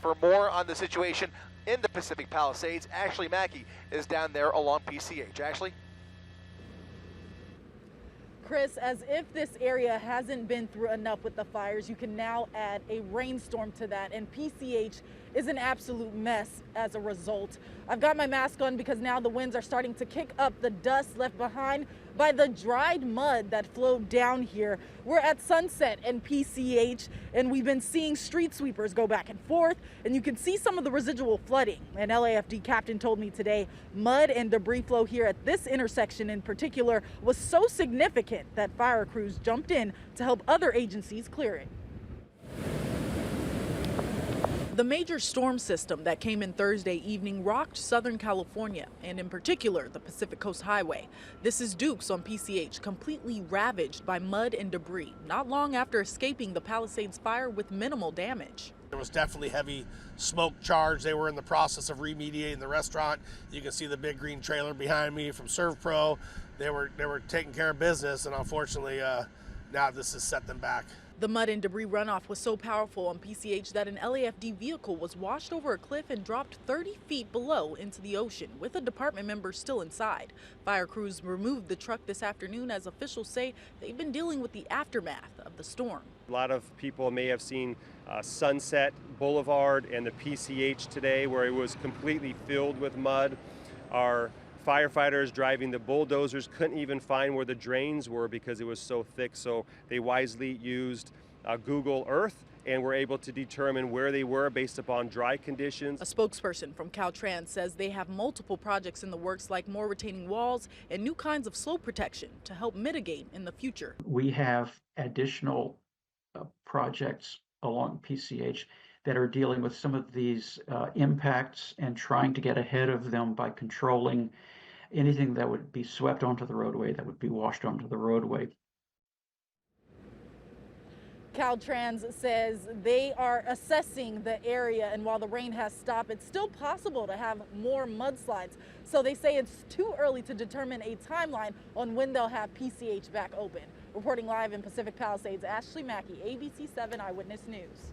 For more on the situation in the Pacific Palisades, Ashley Mackey is down there along PCH. Ashley? Chris, as if this area hasn't been through enough with the fires, you can now add a rainstorm to that, and PCH is an absolute mess as a result. I've got my mask on because now the winds are starting to kick up the dust left behind by the dried mud that flowed down here. We're at Sunset and PCH, and we've been seeing street sweepers go back and forth, and you can see some of the residual flooding. An LAFD captain told me today mud and debris flow here at this intersection in particular was so significant that fire crews jumped in to help other agencies clear it. The major storm system that came in Thursday evening rocked Southern California, and in particular the Pacific Coast Highway. This is Dukes on PCH, completely ravaged by mud and debris, not long after escaping the Palisades Fire with minimal damage. There was definitely heavy smoke charge. They were in the process of remediating the restaurant. You can see the big green trailer behind me from ServPro. They were taking care of business, and unfortunately now this has set them back. The mud and debris runoff was so powerful on PCH that an LAFD vehicle was washed over a cliff and dropped 30 feet below into the ocean, with a department member still inside. Fire crews removed the truck this afternoon as officials say they've been dealing with the aftermath of the storm. A lot of people may have seen Sunset Boulevard and the PCH today, where it was completely filled with mud. Our firefighters driving the bulldozers couldn't even find where the drains were because it was so thick, so they wisely used Google Earth and were able to determine where they were based upon dry conditions. A spokesperson from Caltrans says they have multiple projects in the works, like more retaining walls and new kinds of slope protection to help mitigate in the future. We have additional projects along PCH that are dealing with some of these impacts and trying to get ahead of them by controlling anything that would be swept onto the roadway, that would be washed onto the roadway. Caltrans says they are assessing the area, and while the rain has stopped, it's still possible to have more mudslides. So they say it's too early to determine a timeline on when they'll have PCH back open. Reporting live in Pacific Palisades, Ashley Mackey, ABC 7 Eyewitness News.